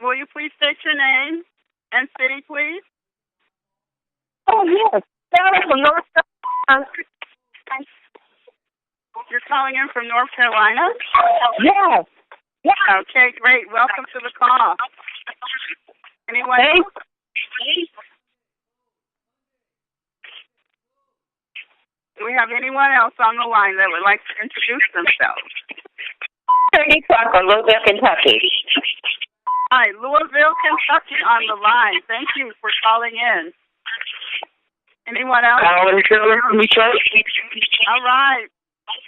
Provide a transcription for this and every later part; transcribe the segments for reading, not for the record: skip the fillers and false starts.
Will you please state your name and city, please? Oh, yes. Sarah from North Carolina. You're calling in from North Carolina? Yes. Yeah. Okay, great. Welcome to the call. Anyone else? Do we have anyone else on the line that would like to introduce themselves? Peggy Clark, Louisville, Kentucky. Hi, Louisville, Kentucky on the line. Thank you for calling in. Anyone else? Carolyn Taylor from Detroit. All right.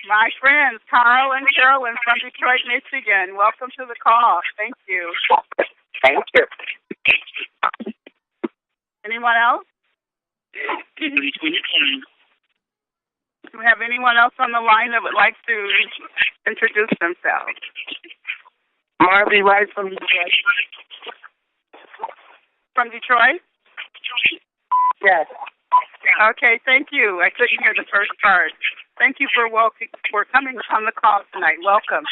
My friends, Carl and Carolyn from Detroit, Michigan. Welcome to the call. Thank you. Thank you. Anyone else? Do we have anyone else on the line that would like to introduce themselves? Marvy Wright from Detroit. From Detroit? Yes. Okay, thank you. I couldn't hear the first part. Thank you for coming on the call tonight. Welcome.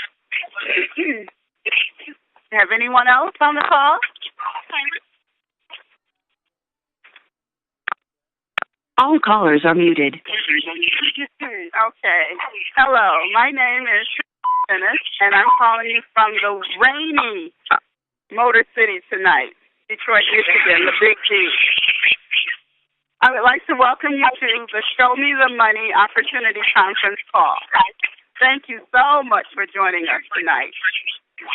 Have anyone else on the call? All callers are muted. Okay. Hello, my name is Dennis, and I'm calling you from the rainy Motor City tonight, Detroit, Michigan, the Big D. I would like to welcome you to the Show Me the Money Opportunity Conference call. Thank you so much for joining us tonight.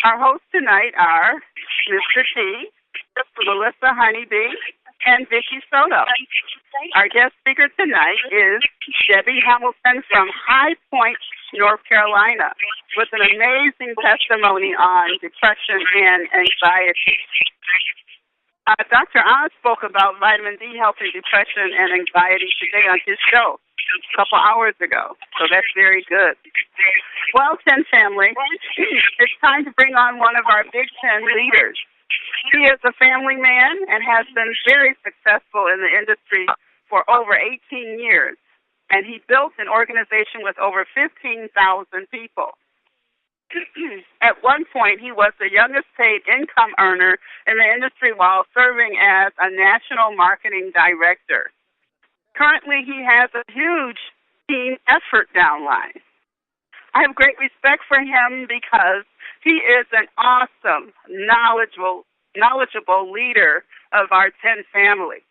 Our hosts tonight are Mr. T, Melissa Honeybee, and Vicki Soto. Our guest speaker tonight is Debbie Hamilton from High Point, North Carolina, with an amazing testimony on depression and anxiety. Dr. Oz spoke about vitamin D helping depression and anxiety today on his show a couple hours ago, so that's very good. Well, 10 family, it's time to bring on one of our Big 10 leaders. He is a family man and has been very successful in the industry for over 18 years, and he built an organization with over 15,000 people. At one point, he was the youngest paid income earner in the industry while serving as a national marketing director. Currently, he has a huge team effort downline. I have great respect for him because he is an awesome, knowledgeable leader of our 10 family.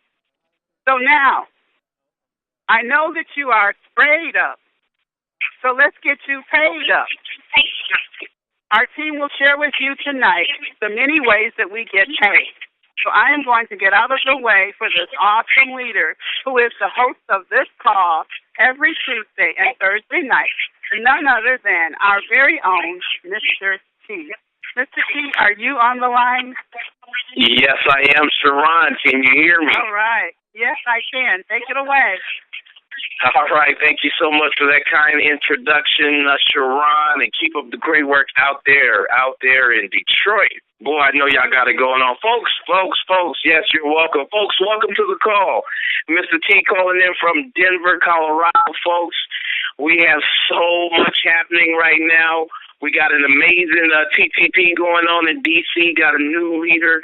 So now, I know that you are sprayed up, so let's get you paid up. Our team will share with you tonight the many ways that we get paid. So I am going to get out of the way for this awesome leader who is the host of this call every Tuesday and Thursday night, none other than our very own Mr. T. Mr. T, are you on the line? Yes, I am, Sharon. Can you hear me? All right. Yes, I can. Take it away. All right. Thank you so much for that kind introduction, Sharon, and keep up the great work out there in Detroit. Boy, I know y'all got it going on. Folks, yes, you're welcome. Folks, welcome to the call. Mr. T calling in from Denver, Colorado, folks. We have so much happening right now. We got an amazing TTP going on in D.C., got a new leader,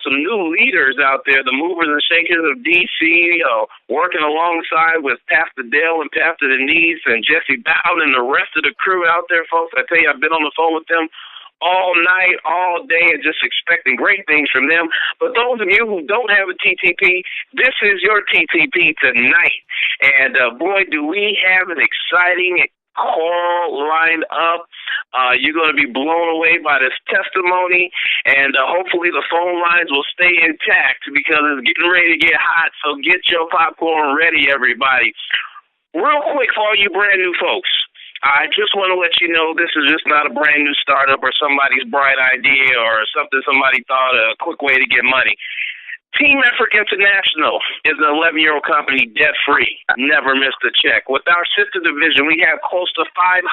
some new leaders out there, the movers and shakers of D.C., working alongside with Pastor Dale and Pastor Denise and Jesse Bowden and the rest of the crew out there, folks. I tell you, I've been on the phone with them all night, all day, and just expecting great things from them. But those of you who don't have a TTP, this is your TTP tonight. And, boy, do we have an exciting call lined up. You're going to be blown away by this testimony, and hopefully the phone lines will stay intact because it's getting ready to get hot, so get your popcorn ready, everybody. Real quick for all you brand new folks, I just want to let you know this is just not a brand new startup or somebody's bright idea or something somebody thought a quick way to get money. Team Effort International is an 11-year-old company, debt-free, never missed a check. With our sister division, we have close to 500,000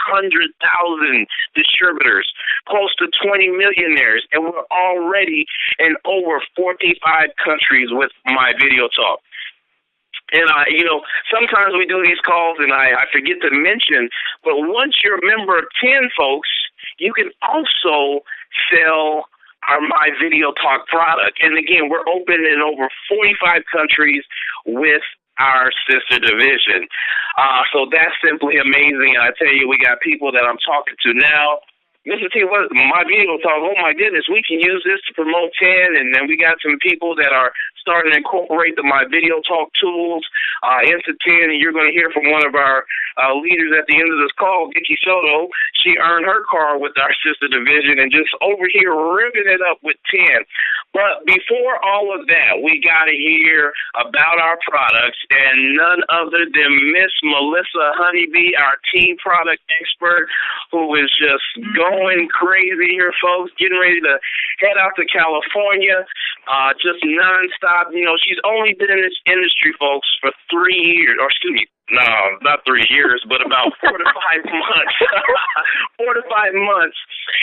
distributors, close to 20 millionaires, and we're already in over 45 countries with My Video Talk. And, sometimes we do these calls, and I forget to mention, but once you're a member of 10, folks, you can also sell our My Video Talk product. And again, we're open in over 45 countries with our sister division. So that's simply amazing. And I tell you, we got people that I'm talking to now. Mr. T, what My Video Talk, oh my goodness, we can use this to promote 10, and then we got some people that are starting to incorporate the My Video Talk tools into 10, and you're going to hear from one of our leaders at the end of this call, Nikisha. She earned her car with our sister division and just over here ripping it up with 10. But before all of that, we got to hear about our products, and none other than Miss Melissa Honeybee, our team product expert, who is just going crazy here, folks, getting ready to head out to California, just nonstop. You know, she's only been in this industry, folks, for 3 years, or excuse me, no, not 3 years, but about 4 to 5 months. 4 to 5 months.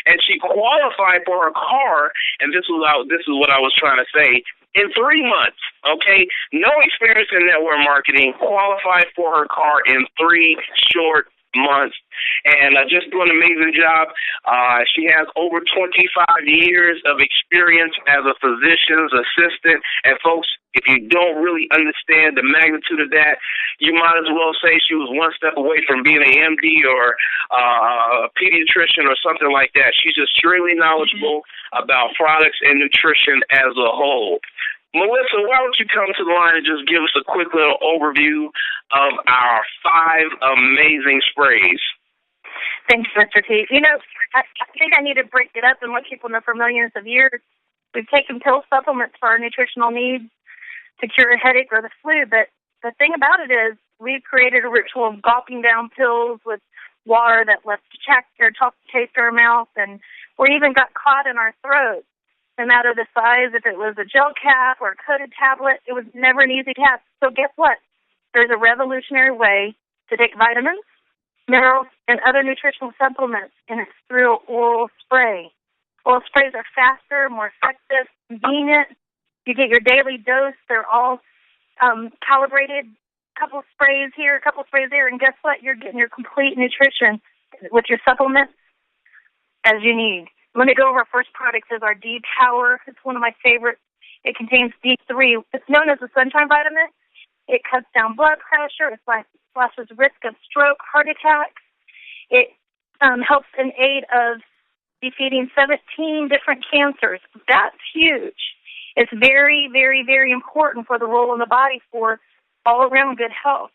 And she qualified for her car, and this is what I was trying to say, in 3 months, okay? No experience in network marketing, qualified for her car in 3 short months, and just doing an amazing job. She has over 25 years of experience as a physician's assistant, and folks, if you don't really understand the magnitude of that, you might as well say she was one step away from being an MD or a pediatrician or something like that. She's extremely knowledgeable about products and nutrition as a whole. Melissa, why don't you come to the line and just give us a quick little overview of our 5 amazing sprays? Thanks, Mr. T. You know, I think I need to break it up and let people know for millions of years we've taken pill supplements for our nutritional needs to cure a headache or the flu, but the thing about it is we've created a ritual of gulping down pills with water that lets the taste our mouth, and we even got caught in our throats. No matter the size, if it was a gel cap or a coated tablet, it was never an easy task. So guess what? There's a revolutionary way to take vitamins, minerals, and other nutritional supplements, and it's through oral spray. Oral sprays are faster, more effective, convenient. You get your daily dose. They're all calibrated. A couple of sprays here, a couple of sprays there, and guess what? You're getting your complete nutrition with your supplements as you need. Let me go over our first product. Is our D-Power. It's one of my favorites. It contains D3. It's known as a sunshine vitamin. It cuts down blood pressure. It slashes risk of stroke, heart attack. It helps in aid of defeating 17 different cancers. That's huge. It's very, very, very important for the role in the body for all-around good health.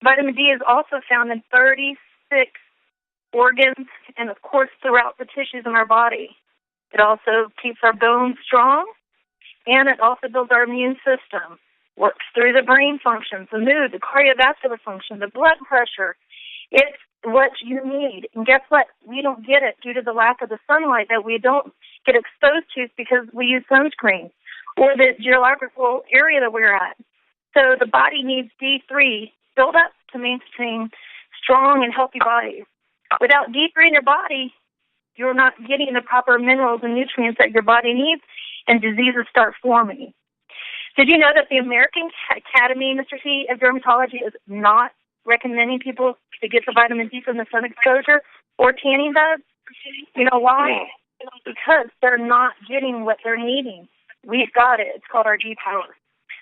Vitamin D is also found in 36 organs and, of course, throughout the tissues in our body. It also keeps our bones strong, and it also builds our immune system, works through the brain functions, the mood, the cardiovascular function, the blood pressure. It's what you need. And guess what? We don't get it due to the lack of the sunlight that we don't get exposed to because we use sunscreen or the geographical area that we're at. So the body needs D3 built up to maintain strong and healthy bodies. Without D3 in your body, you're not getting the proper minerals and nutrients that your body needs, and diseases start forming. Did you know that the American Academy, Mr. T, of Dermatology is not recommending people to get the vitamin D from the sun exposure or tanning beds? You know why? Because they're not getting what they're needing. We've got it. It's called our D-Power.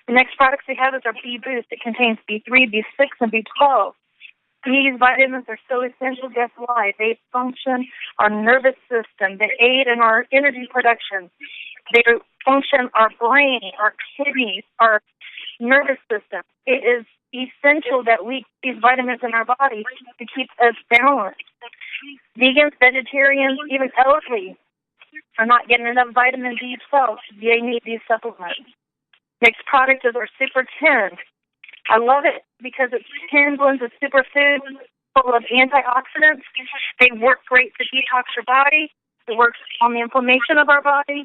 The next products we have is our B-Boost. It contains B3, B6, and B12. These vitamins are so essential. Guess why? They function our nervous system. They aid in our energy production. They function our brain, our kidneys, our nervous system. It is essential that we get these vitamins in our body to keep us balanced. Vegans, vegetarians, even elderly are not getting enough vitamin B12. They need these supplements. Next product is our Super 10. I love it because it's 10 blends of superfoods full of antioxidants. They work great to detox your body. It works on the inflammation of our body.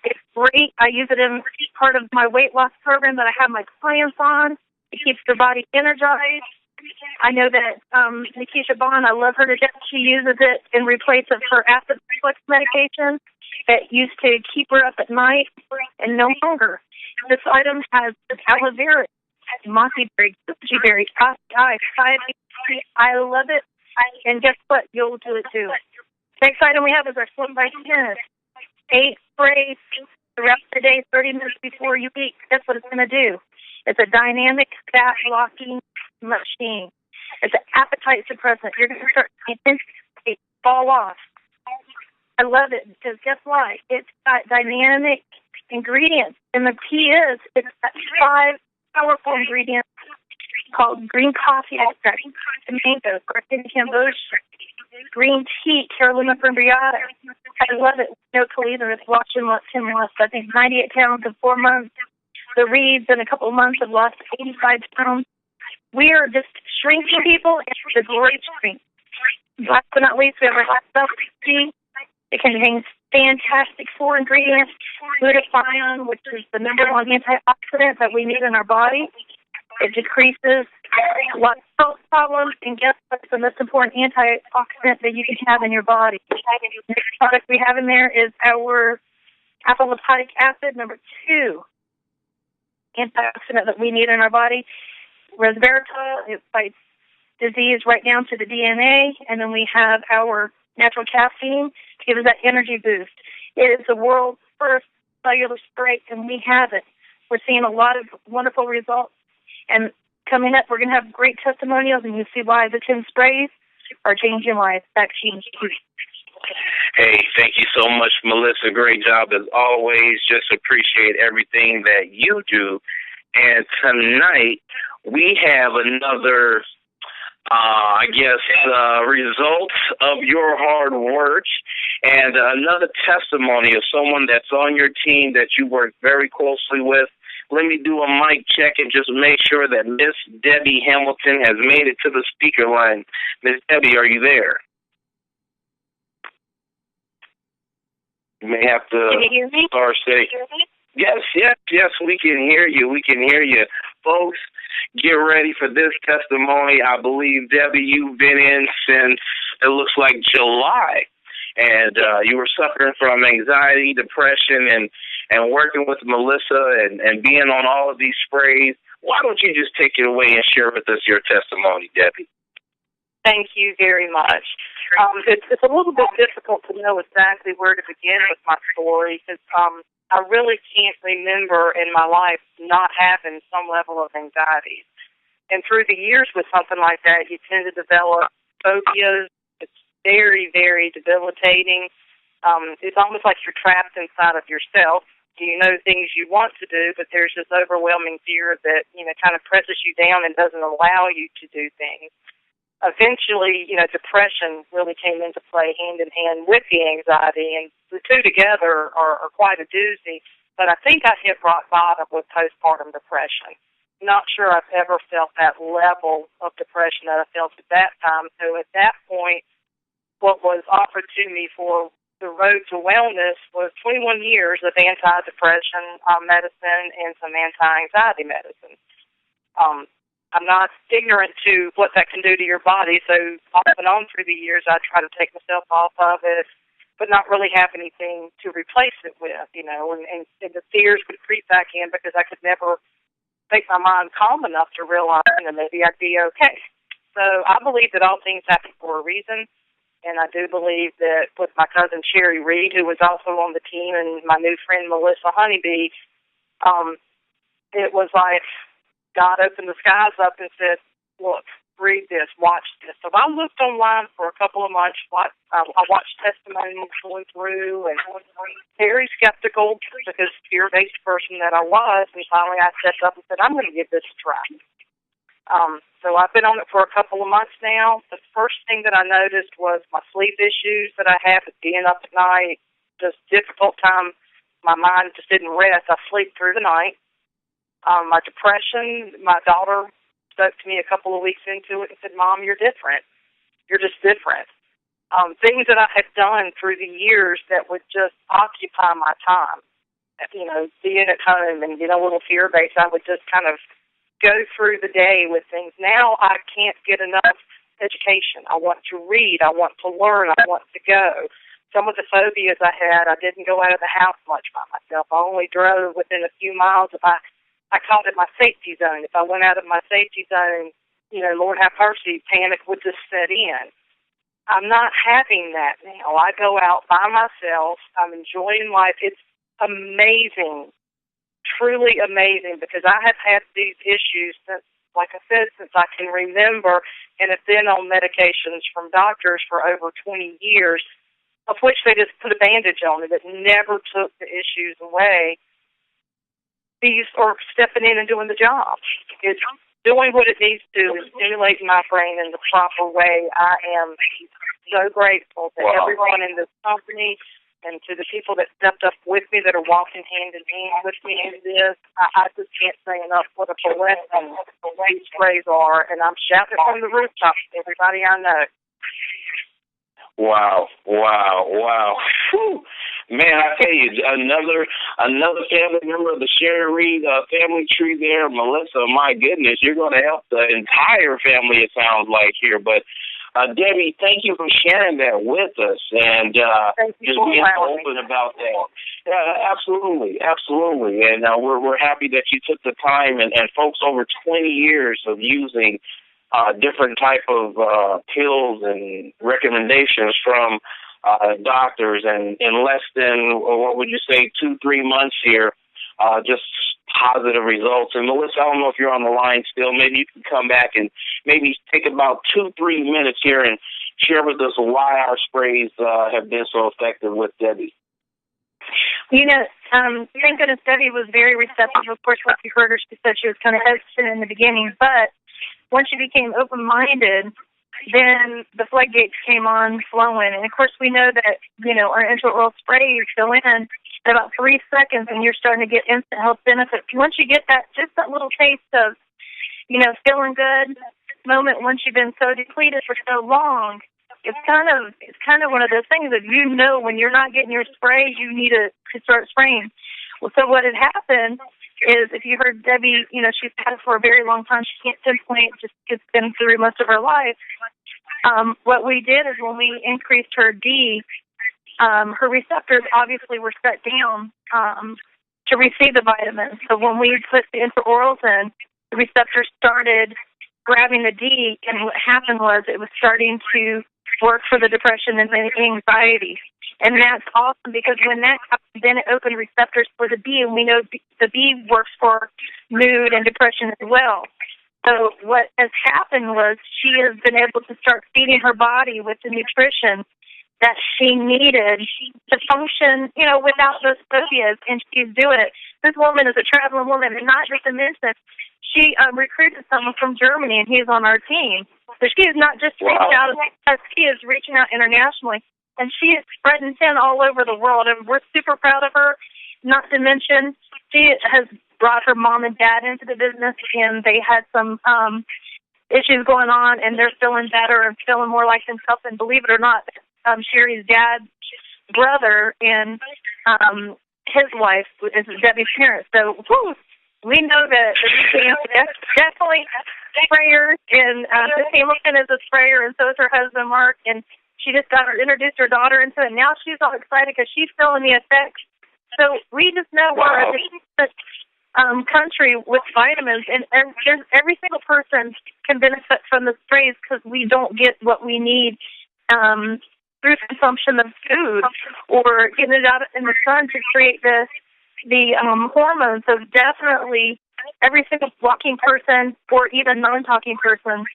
It's great. I use it in part of my weight loss program that I have my clients on. It keeps their body energized. I know that Nikisha Bond, I love her to death. She uses it in replace of her acid reflux medication that used to keep her up at night, and no longer. This item has aloe vera, mossy berry, goji berry, I love it. And guess what? You'll do it too. Next item we have is our Slim by 10. 8 sprays throughout the day, 30 minutes before you eat. That's what it's going to do. It's a dynamic fat-blocking machine. It's an appetite suppressant. You're going to start seeing it fall off. I love it because guess what? It's got dynamic ingredients. And the key is it's got 5 powerful ingredients called green coffee extract, mango, Cambodia, green tea, Carolina Fimbriata. I love it. No Toledo. It's lost 10 lost, I think, 98 pounds in 4 months. The Reeds in a couple of months have lost 85 pounds. We are just shrinking people, and it's a great shrink. Last but not least, we have our hot stuff tea. It contains fantastic 4 ingredients. Glutathione, which is the number 1 antioxidant that we need in our body. It decreases a lot of health problems, and guess what's the most important antioxidant that you can have in your body? The next product we have in there is our alpha-lipoic acid, number 2 antioxidant that we need in our body. Resveratrol, it fights disease right down to the DNA, and then we have our natural caffeine to give us that energy boost. It is the world's first cellular spray, and we have it. We're seeing a lot of wonderful results, and coming up, we're going to have great testimonials, and you'll see why the 10 sprays are changing lives. Back to you. Hey, thank you so much, Melissa. Great job as always. Just appreciate everything that you do. And tonight, we have another, results of your hard work and another testimony of someone that's on your team that you work very closely with. Let me do a mic check and just make sure that Miss Debbie Hamilton has made it to the speaker line. Miss Debbie, are you there? You may have to Can you hear me? say. Yes, we can hear you. We can hear you. Folks, get ready for this testimony. I believe, Debbie, you've been in since, it looks like July, and you were suffering from anxiety, depression, and working with Melissa and being on all of these sprays. Why don't you just take it away and share with us your testimony, Debbie? Thank you very much. It's a little bit difficult to know exactly where to begin with my story because I really can't remember in my life not having some level of anxiety. And through the years with something like that, you tend to develop phobias. It's very, very debilitating. It's almost like you're trapped inside of yourself. You know things you want to do, but there's this overwhelming fear that, kind of presses you down and doesn't allow you to do things. Eventually, depression really came into play hand in hand with the anxiety, and the two together are quite a doozy. But I think I hit rock bottom with postpartum depression. Not sure I've ever felt that level of depression that I felt at that time. So at that point, what was offered to me for the road to wellness was 21 years of antidepressant medicine and some anti-anxiety medicine. I'm not ignorant to what that can do to your body, so off and on through the years I try to take myself off of it, but not really have anything to replace it with, and the fears would creep back in because I could never make my mind calm enough to realize that maybe I'd be okay. So I believe that all things happen for a reason, and I do believe that with my cousin Sherry Reed, who was also on the team, and my new friend Melissa Honeybee, it was like God opened the skies up and said, look, read this, watch this. So I looked online for a couple of months. I watched testimonies going through and very skeptical because fear-based person that I was. And finally I stepped up and said, I'm going to give this a try. So I've been on it for a couple of months now. The first thing that I noticed was my sleep issues that I have with being up at night, just difficult time. My mind just didn't rest. I sleep through the night. My depression, my daughter spoke to me a couple of weeks into it and said, Mom, you're different. You're just different. Things that I had done through the years that would just occupy my time. Being at home and a little fear-based, I would just kind of go through the day with things. Now I can't get enough education. I want to read. I want to learn. I want to go. Some of the phobias I had, I didn't go out of the house much by myself. I only drove within a few miles if I called it my safety zone. If I went out of my safety zone, Lord have mercy, panic would just set in. I'm not having that now. I go out by myself. I'm enjoying life. It's amazing, truly amazing, because I have had these issues since, like I said, since I can remember, and have been on medications from doctors for over 20 years, of which they just put a bandage on it. It never took the issues away. These are stepping in and doing the job. It's doing what it needs to, and stimulating my brain in the proper way. I am so grateful to everyone in this company and to the people that stepped up with me, that are walking hand in hand with me in this. I just can't say enough what a blessing these sprays are, and I'm shouting from the rooftops to everybody I know. Wow. Whew. Man, I tell you, another family member of the Sherry Reed family tree there, Melissa. My goodness, you're going to help the entire family, it sounds like, here. But Debbie, thank you for sharing that with us and just being open about that. Yeah, absolutely. And we're happy that you took the time, and folks, over 20 years of using different type of pills and recommendations from doctors, and in less than, what would you say, 2-3 months here, just positive results. And Melissa, I don't know if you're on the line still. Maybe you can come back and maybe take about 2-3 minutes here and share with us why our sprays have been so effective with Debbie. You know, thank goodness Debbie was very receptive. Of course, what you heard her, she said she was kind of hesitant in the beginning, but once she became open-minded, then the floodgates came on flowing. And, of course, we know that, our intraoral spray, you fill in about 3 seconds and you're starting to get instant health benefits. Once you get just that little taste of, feeling good moment, once you've been so depleted for so long, it's kind of one of those things that when you're not getting your spray, you need to start spraying. Well, so what had happened is, if you heard Debbie, she's had it for a very long time. She can't pinpoint, just it's been through most of her life. What we did is, when we increased her D, her receptors obviously were shut down to receive the vitamins. So when we put the intraorals in, the receptors started grabbing the D, and what happened was it was starting to work for the depression and the anxiety. And that's awesome, because when that happened, then it opened receptors for the B, and we know the B works for mood and depression as well. So what has happened was, she has been able to start feeding her body with the nutrition that she needed to function, without those phobias, and she's doing it. This woman is a traveling woman, and not just to mention, she recruited someone from Germany, and he's on our team. So she is not just reaching out, she is reaching out internationally. And she is spreading sin all over the world, and we're super proud of her. Not to mention, she has brought her mom and dad into the business, and they had some issues going on, and they're feeling better and feeling more like themselves. And believe it or not, Sherry's dad's brother and his wife is Debbie's parents. So we know that definitely sprayers, and Miss Hamilton is a sprayer, and so is her husband, Mark, and she just introduced her daughter into it. Now she's all excited because she's feeling the effects. So we just know we're a different country with vitamins, and every single person can benefit from the sprays, because we don't get what we need through consumption of food or getting it out in the sun to create the hormones. So definitely every single walking person, or even non-talking person,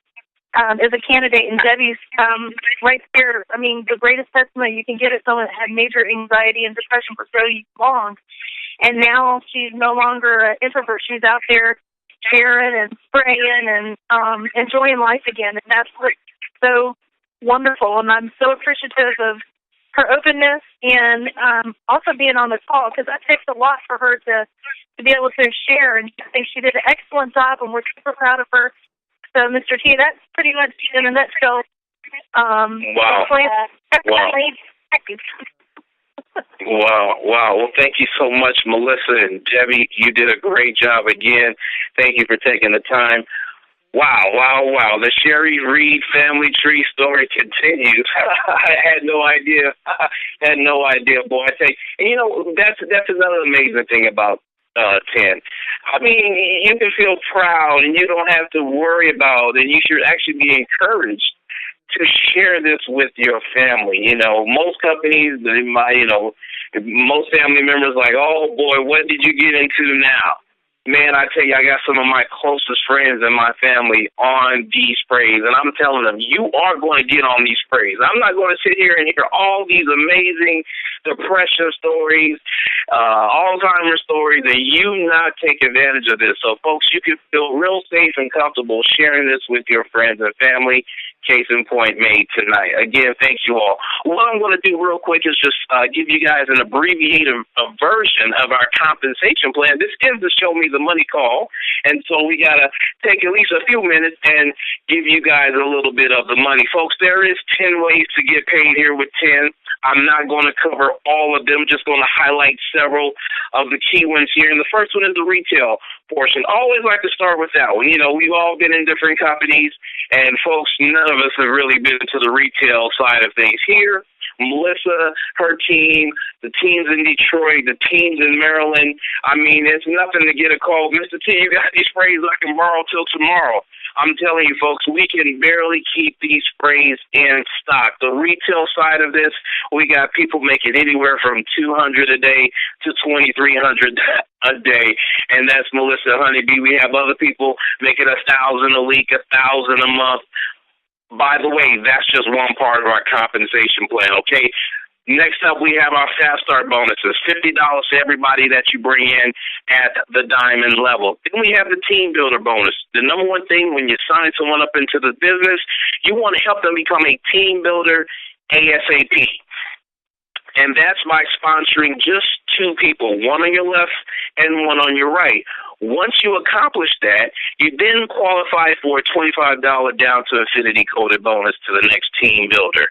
is a candidate. And Debbie's right there. I mean, the greatest testimony you can get is someone that had major anxiety and depression for so long, and now she's no longer an introvert. She's out there sharing and spraying and enjoying life again, and that's what's so wonderful. And I'm so appreciative of her openness, and also being on the call, because that takes a lot for her to be able to share. And I think she did an excellent job, and we're super proud of her. So, Mr. T, that's pretty much in a nutshell. Wow. Well, thank you so much, Melissa and Debbie. You did a great job again. Thank you for taking the time. Wow. The Sherry Reed family tree story continues. I had no idea. Boy, I tell you, and that's another amazing thing about 10. I mean, you can feel proud, and you don't have to worry about, and you should actually be encouraged to share this with your family. You know, most companies, most family members like, oh, boy, what did you get into now? Man, I tell you, I got some of my closest friends in my family on these sprays, and I'm telling them, you are going to get on these sprays. I'm not going to sit here and hear all these amazing depression stories, Alzheimer's stories, and you not take advantage of this. So, folks, you can feel real safe and comfortable sharing this with your friends and family. Case in point made tonight. Again, thank you all. What I'm going to do real quick is just give you guys an abbreviated version of our compensation plan. This is the Show Me the Money call, and so we got to take at least a few minutes and give you guys a little bit of the money. Folks, there is 10 ways to get paid here with 10. I'm not going to cover all of them, just going to highlight several of the key ones here. And the first one is the retail portion. Always like to start with that one. You know, we've all been in different companies, and folks, none of us have really been to the retail side of things. Here, Melissa, her team, the teams in Detroit, the teams in Maryland, I mean, it's nothing to get a call. Mr. T, you got these sprays I can borrow till tomorrow. I'm telling you, folks, we can barely keep these sprays in stock. The retail side of this, we got people making anywhere from $200 a day to $2,300 a day, and that's Melissa Honeybee. We have other people making $1,000 a week, $1,000 a month. By the way, that's just one part of our compensation plan, okay? Next up, we have our Fast Start bonuses, $50 to everybody that you bring in at the diamond level. Then we have the Team Builder bonus. The number one thing when you sign someone up into the business, you want to help them become a team builder ASAP. And that's by sponsoring just two people, one on your left and one on your right. Once you accomplish that, you then qualify for a $25 down to infinity coded bonus to the next team builder.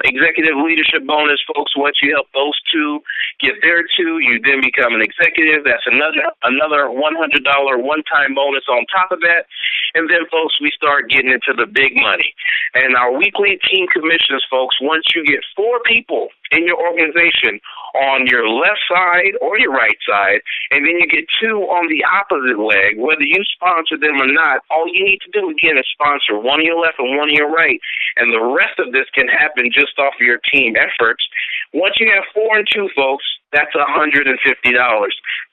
Executive leadership bonus, folks, once you help those two get their two, you then become an executive. That's another $100 one-time bonus on top of that. And then, folks, we start getting into the big money. And our weekly team commissions, folks, once you get 4 people in your organization on your left side or your right side, and then you get 2 on the opposite leg, whether you sponsor them or not, all you need to do, again, is sponsor one on your left and one on your right. And the rest of this can happen just off of your team efforts. Once you have 4 and 2, folks, that's $150.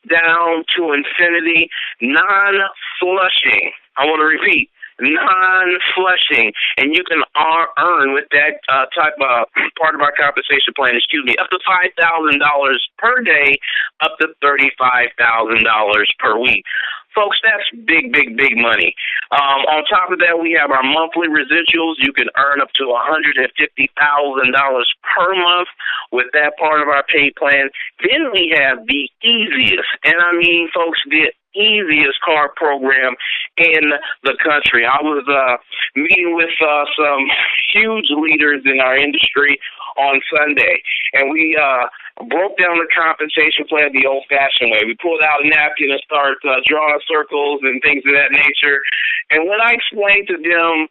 Down to infinity, non-flushing. I want to repeat, non-flushing, and you can earn with that type of part of our compensation plan, up to $5,000 per day, up to $35,000 per week. Folks, that's big, big, big money. On top of that, we have our monthly residuals. You can earn up to $150,000 per month with that part of our pay plan. Then we have the easiest, and I mean, folks, the easiest card program in the country. I was meeting with some huge leaders in our industry on Sunday, and we broke down the compensation plan the old-fashioned way. We pulled out a napkin and started drawing circles and things of that nature. And when I explained to them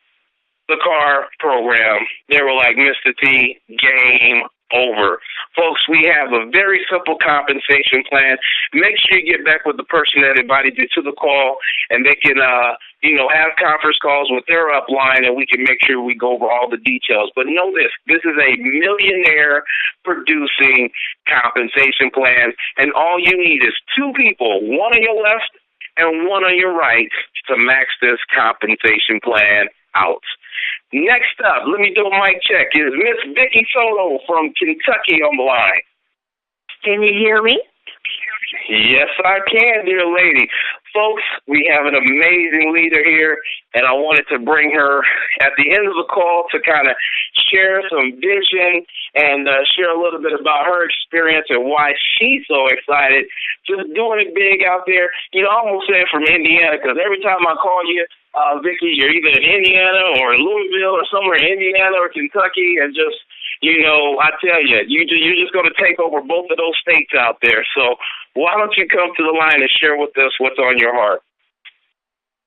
the car program, they were like, Mr. T, game over. Folks, we have a very simple compensation plan. Make sure you get back with the person that invited you to the call, and they can, have conference calls with their upline, and we can make sure we go over all the details. But know this is a millionaire-producing compensation plan, and all you need is 2 people, one on your left and one on your right, to max this compensation plan out. Next up, let me do a mic check, is Miss Vicky Soto from Kentucky on the line. Can you hear me? Yes, I can, dear lady. Folks, we have an amazing leader here, and I wanted to bring her at the end of the call to kind of share some vision and share a little bit about her experience and why she's so excited, just doing it big out there. You know, I almost said from Indiana, because every time I call you, Vicky, you're either in Indiana or in Louisville or somewhere in Indiana or Kentucky, and just, I tell you, you're just going to take over both of those states out there. So why don't you come to the line and share with us what's on your heart?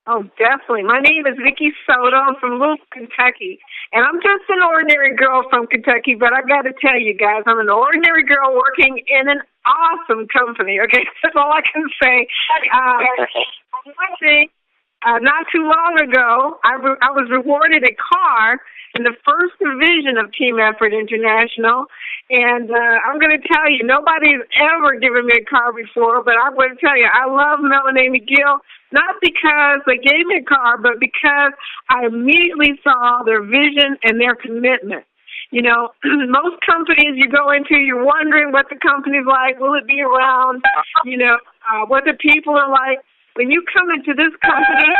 Oh, definitely. My name is Vicky Soto. I'm from Louisville, Kentucky. And I'm just an ordinary girl from Kentucky, but I got to tell you guys, I'm an ordinary girl working in an awesome company. Okay, that's all I can say. Not too long ago, I was rewarded a car in the first division of Team Effort International. And I'm going to tell you, nobody's ever given me a car before, but I'm going to tell you, I love Melanie McGill, not because they gave me a car, but because I immediately saw their vision and their commitment. You know, most companies you go into, you're wondering what the company's like. Will it be around? You know, what the people are like. When you come into this company,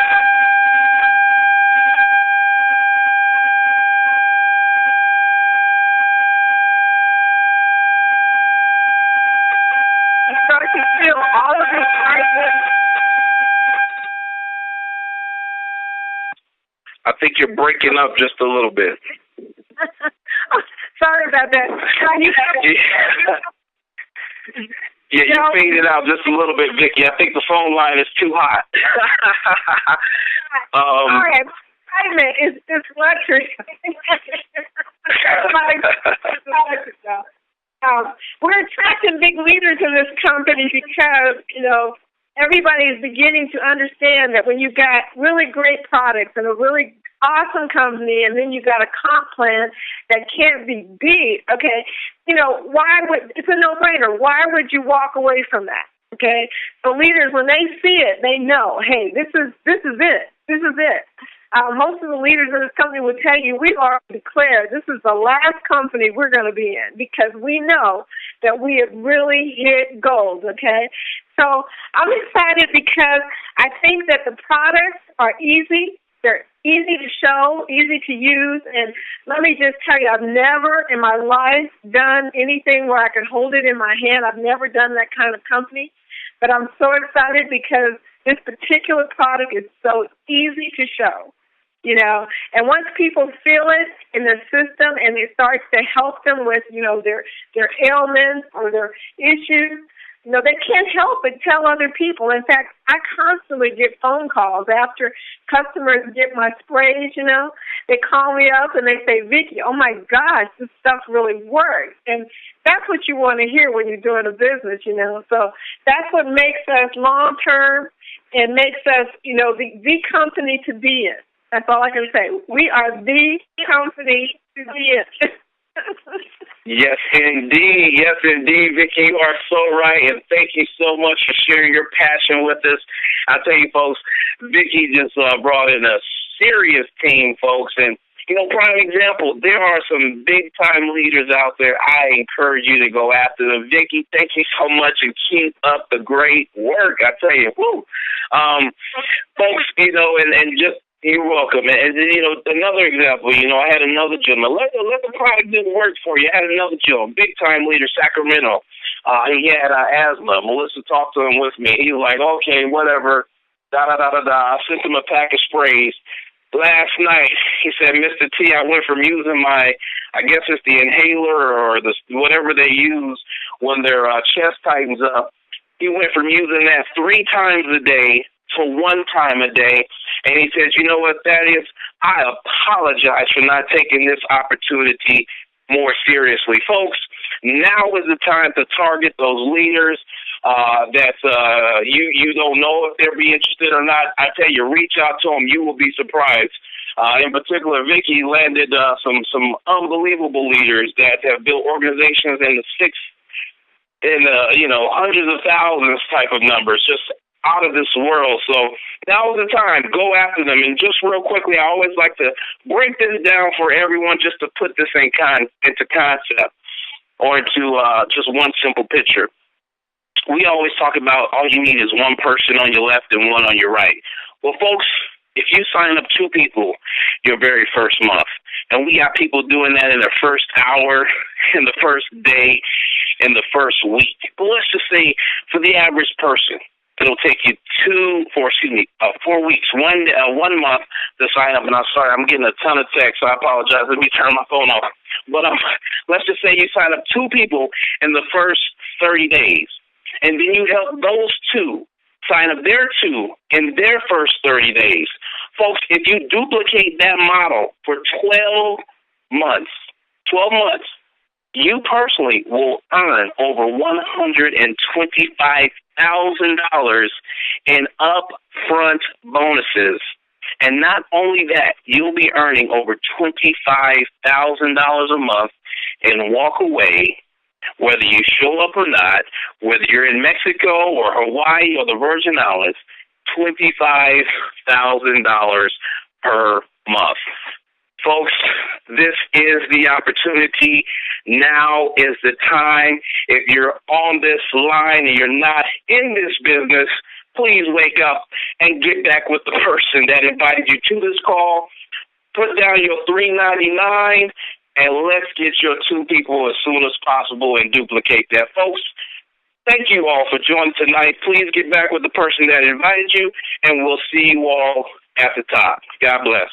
you start to feel all of this brightness. I think you're breaking up just a little bit. Sorry about that. Yeah, you faded out just a little bit, Vicki. I think the phone line is too hot. All right. Wait a minute. It's electric. We're attracting big leaders in this company because, you know, everybody is beginning to understand that when you've got really great products and a really awesome company, and then you got a comp plan that can't be beat, okay, you know, it's a no-brainer. Why would you walk away from that, okay? The leaders, when they see it, they know, hey, this is it. This is it. Most of the leaders in this company will tell you, we are declared this is the last company we're going to be in because we know that we have really hit gold, okay? So I'm excited because I think that the products are easy. They're easy to show, easy to use, and let me just tell you, I've never in my life done anything where I could hold it in my hand. I've never done that kind of company, but I'm so excited because this particular product is so easy to show, you know, and once people feel it in their system and it starts to help them with, you know, their ailments or their issues, you know, they can't help but tell other people. In fact, I constantly get phone calls after customers get my sprays, you know. They call me up and they say, Vicki, oh, my gosh, this stuff really works. And that's what you want to hear when you're doing a business, you know. So that's what makes us long-term and makes us, you know, the company to be in. That's all I can say. We are the company to be in. Yes, indeed. Yes, indeed, Vicki. You are so right, and thank you so much for sharing your passion with us. I tell you, folks, Vicki just brought in a serious team, folks, and, you know, prime example, there are some big-time leaders out there. I encourage you to go after them. Vicki, thank you so much, and keep up the great work. I tell you, woo. Folks, you know, and just, you're welcome. And, you know, another example, you know, I had another gentleman. Let the product didn't work for you. I had another gentleman, big-time leader, Sacramento. He had asthma. Melissa talked to him with me. He was like, okay, whatever, I sent him a pack of sprays. Last night, he said, Mr. T, I went from using my, I guess it's the inhaler or the whatever they use when their chest tightens up. He went from using that 3 times a day to 1 time a day. And he says, you know what that is? I apologize for not taking this opportunity more seriously. Folks, now is the time to target those leaders that you don't know if they'll be interested or not. I tell you, reach out to them. You will be surprised. In particular, Vicki landed some unbelievable leaders that have built organizations in the hundreds of thousands type of numbers, just out of this world. So now is the time. Go after them. And just real quickly, I always like to break this down for everyone just to put this into concept or into just one simple picture. We always talk about all you need is one person on your left and one on your right. Well, folks, if you sign up 2 people your very first month, and we got people doing that in the first hour, in the first day, in the first week. But let's just say for the average person, it'll take you 4 weeks, one month to sign up. And I'm sorry, I'm getting a ton of texts, so I apologize. Let me turn my phone off. But let's just say you sign up 2 people in the first 30 days, and then you help those 2 sign up their 2 in their first 30 days. Folks, if you duplicate that model for 12 months, you personally will earn over $125,000 in upfront bonuses And not only that, you'll be earning over $25,000 a month and walk away, whether you show up or not, whether you're in Mexico or Hawaii or the Virgin Islands, $25,000 per month. Folks, this is the opportunity. Now is the time. If you're on this line and you're not in this business, please wake up and get back with the person that invited you to this call. Put down your $3.99 and let's get your 2 people as soon as possible and duplicate that. Folks, thank you all for joining tonight. Please get back with the person that invited you, and we'll see you all at the top. God bless.